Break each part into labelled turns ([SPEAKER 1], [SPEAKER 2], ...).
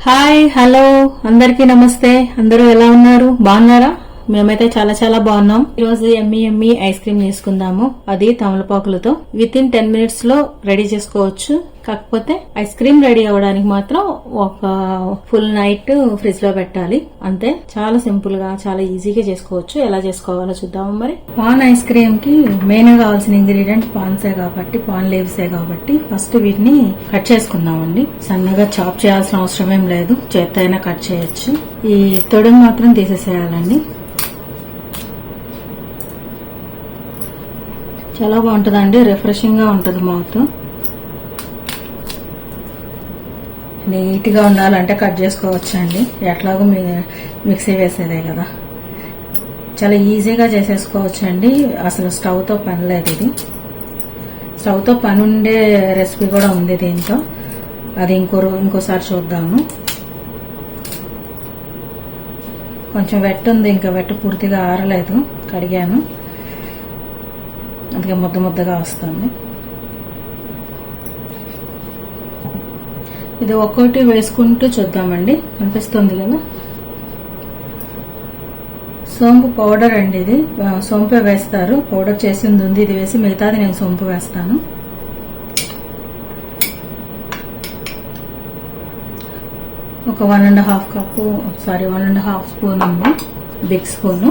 [SPEAKER 1] Hi hello అందరికీ నమస్తే. అందరూ ఎలా ఉన్నారు? బాగున్నారా? మేమైతే చాలా చాలా బాగున్నాం. ఈరోజు ఎమ్మి ఐస్ క్రీమ్ చేసుకుందాము. అది తమలపాకులతో విత్ ఇన్ 10 minutes లో రెడీ చేసుకోవచ్చు. కాకపోతే ఐస్ క్రీమ్ రెడీ అవ్వడానికి మాత్రం ఒక ఫుల్ నైట్ ఫ్రిడ్జ్ లో పెట్టాలి. అంతే, చాలా సింపుల్ గా చాలా ఈజీగా చేసుకోవచ్చు. ఎలా చేసుకోవాలో చూద్దాము. మరి పాన్ ఐస్ క్రీమ్ కి మెయిన్ గా కావాల్సిన ఇంగ్రీడియంట్స్ పాన్ లీవ్సే కాబట్టి ఫస్ట్ వీటిని కట్ చేసుకుందామండి. సన్నగా చాప్ చేయాల్సిన అవసరం ఏం లేదు, చేత్తో అయినా కట్ చేయొచ్చు. ఈ తొడుగు మాత్రం తీసేసేయాలండి. చాలా బాగుంటుందండి, రిఫ్రెషింగ్ గా ఉంటుంది. మౌత్ నీట్ గా ఉండాలంటే కట్ చేసుకోవచ్చు అండి. ఎట్లాగో మిక్సీ వేసేదే కదా, చాలా ఈజీగా చేసేసుకోవచ్చు అండి. అసలు స్టవ్ తో పని లేదు. ఇది స్టవ్ తో పని ఉండే రెసిపీ కూడా ఉంది దీంతో. అది ఇంకోసారి చూద్దాము. కొంచెం వెట్ ఉంది, ఇంకా వెట్ పూర్తిగా ఆరలేదు. కడిగాను, అందుకే ముద్దగా వస్తుంది. ఇది ఒక్కొక్కటి వేసుకుంటూ చూద్దామండి. కనిపిస్తుంది కదా, సోంపు పౌడర్ అండి. ఇది సోంపే వేస్తారు, పౌడర్ చేసింది ఉంది. ఇది వేసి మిగతాది నేను సోంపు వేస్తాను. ఒక 1.5 స్పూన్ ఉంది, బిగ్ స్పూను.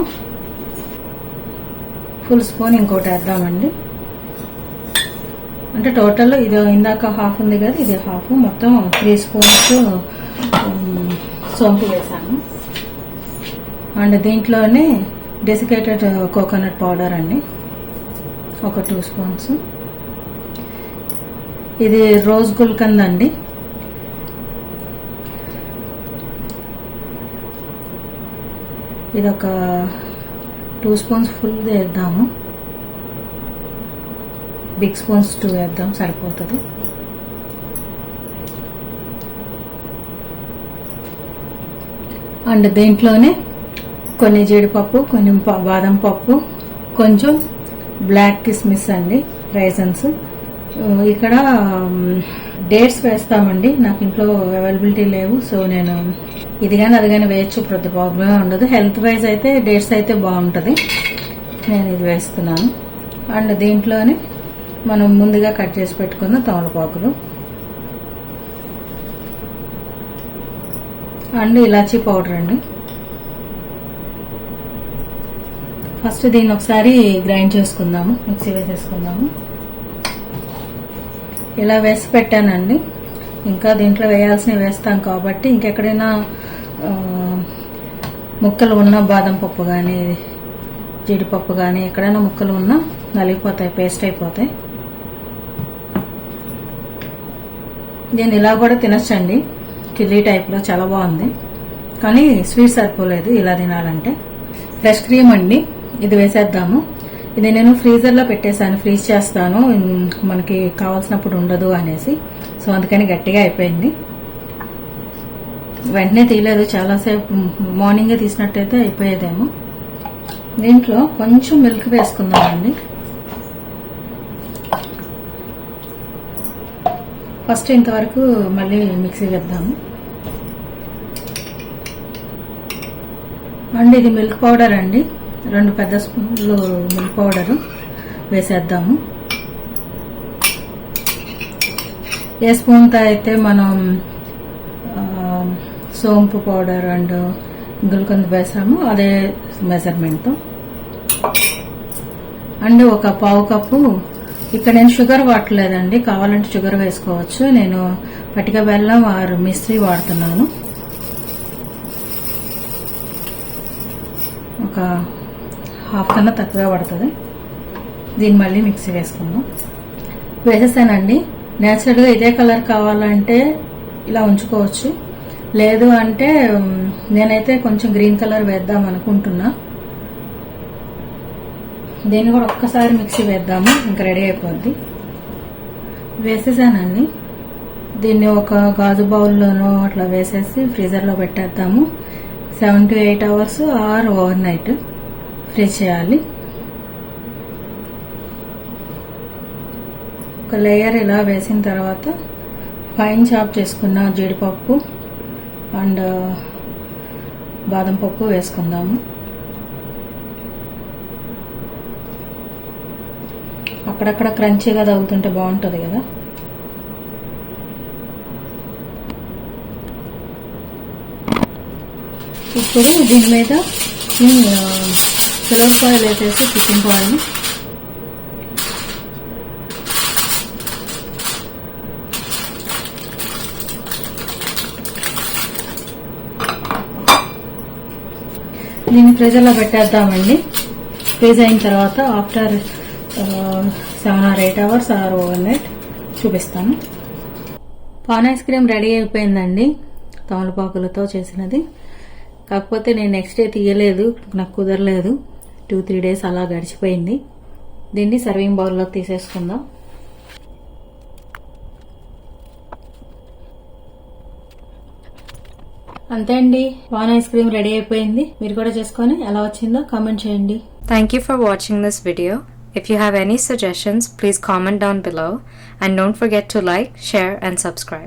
[SPEAKER 1] ఫుల్ స్పూన్ ఇంకోటి వేద్దామండి. అంటే టోటల్ ఇది ఇందాక హాఫ్ ఉంది కదా, ఇది హాఫ్, మొత్తం 3 స్పూన్స్ సోంపు వేసాను. అండ్ దీంట్లోనే డెసికేటెడ్ కోకోనట్ పౌడర్ అండి, ఒక 2 స్పూన్స్. ఇది రోజ్ గుల్కంద్ అండి. ఇది ఒక 2 స్పూన్స్ ఫుల్ వేద్దాము. బిగ్ స్పూన్స్ 2 వేద్దాం, సరిపోతుంది. అండ్ దీంట్లోనే కొన్ని జీడిపప్పు, కొన్ని బాదం పప్పు, కొంచెం బ్లాక్ కిస్మిస్ అండి, రైజన్స్. ఇక్కడ డేట్స్ వేస్తామండి. నాకు ఇంట్లో అవైలబిలిటీ లేవు, సో నేను ఇది కానీ అది కానీ వేయచ్చు, ప్రతి ప్రాబ్లమే ఉండదు. హెల్త్ వైజ్ అయితే డేట్స్ అయితే బాగుంటుంది. నేను ఇది వేస్తున్నాను. అండ్ దీంట్లోనే మనం ముందుగా కట్ చేసి పెట్టుకున్న తమలపాకులు అండ్ ఇలాచీ పౌడర్ అండి. ఫస్ట్ దీన్ని ఒకసారి గ్రైండ్ చేసుకుందాము, మిక్సీ వేసేసుకుందాము. ఇలా వేసి పెట్టానండి. ఇంకా దీంట్లో వేయాల్సినవి వేస్తాం కాబట్టి ఇంకెక్కడైనా ముక్కలు ఉన్న బాదం పప్పు కానీ జీడిపప్పు కానీ ఎక్కడైనా ముక్కలు ఉన్నా నలిగిపోతాయి, పేస్ట్ అయిపోతాయి. దీన్ని ఇలా కూడా తినచ్చండి, కిల్లీ టైప్లో, చాలా బాగుంది. కానీ స్వీట్ సరిపోలేదు ఇలా తినాలంటే. ఫ్రెష్ క్రీమ్ అండి, ఇది వేసేద్దాము. ఇది నేను ఫ్రీజర్లో పెట్టేశాను, ఫ్రీజ్ చేస్తాను, మనకి కావాల్సినప్పుడు ఉండదు అనేసి. సో అందుకని గట్టిగా అయిపోయింది. వెంటనే తీయలేదు, చాలాసేపు మార్నింగే తీసినట్టయితే అయిపోయేదేమో. దీంట్లో కొంచెం మిల్క్ వేసుకుందామండి. ఫస్ట్ ఇంతవరకు మళ్ళీ మిక్సీ వేద్దాము. అండ్ ఇది మిల్క్ పౌడర్ అండి, 2 పెద్ద స్పూన్లు మిల్క్ పౌడరు వేసేద్దాము. ఏ స్పూన్తో అయితే మనం సోంపు పౌడర్ అండ్ గుల్కంద్ వేసాము అదే మెజర్మెంట్తో. అండ్ ఒక 1/2 కప్పు, ఇక్కడ నేను షుగర్ వాడలేదండి, కావాలంటే షుగర్ వేసుకోవచ్చు. నేను పటిక బెల్లం ఆరు మిశ్రీ వాడుతున్నాను. ఒక హాఫ్ కన్నా తక్కువే పడుతుంది. దీన్ని మళ్ళీ మిక్సీ వేసుకుందాం. వేసేసానండి. నేచురల్గా ఇదే కలర్ కావాలంటే ఇలా ఉంచుకోవచ్చు, లేదు అంటే నేనైతే కొంచెం గ్రీన్ కలర్ వేద్దాం అనుకుంటున్నా. దీన్ని కూడా ఒక్కసారి మిక్సీ వేద్దాము, ఇంకా రెడీ అయిపోద్ది. వేసేసానండి. దీన్ని ఒక గాజు బౌల్లోనో అట్లా వేసేసి ఫ్రీజర్లో పెట్టేద్దాము. 7 to 8 hours or overnight freeze చేయాలి. ఒక లేయర్ ఇలా వేసిన తర్వాత ఫైన్ చాప్ చేసుకున్న జీడిపప్పు అండ్ బాదం పప్పు వేసుకుందాము. అక్కడక్కడ క్రంచీగా తగులుతుంటే బాగుంటుంది కదా. ఇప్పుడు దీని మీద సిల్వర్ ఫాయిల్ వేసేసి తిప్పుకోవాలి. దీన్ని ఫ్రిడ్జ్లో పెట్టేద్దామండి. ఫ్రీజ్ అయిన తర్వాత after 7 or 8 hours or overnight చూపిస్తాను. పాన్ ఐస్ క్రీమ్ రెడీ అయిపోయిందండి, తమలపాకులతో చేసినది. కాకపోతే నేను నెక్స్ట్ డే తీయలేదు, నాకు కుదరలేదు. 2-3 days అలా గడిచిపోయింది. దీన్ని సర్వింగ్ బౌల్లో తీసేసుకుందాం. అంతే అండి, పాన్ ఐస్ క్రీమ్ రెడీ అయిపోయింది. మీరు కూడా చేసుకొని ఎలా వచ్చిందో కామెంట్ చేయండి.
[SPEAKER 2] Thank you for watching this video. If you have any suggestions, please comment down below and don't forget to like, share and subscribe.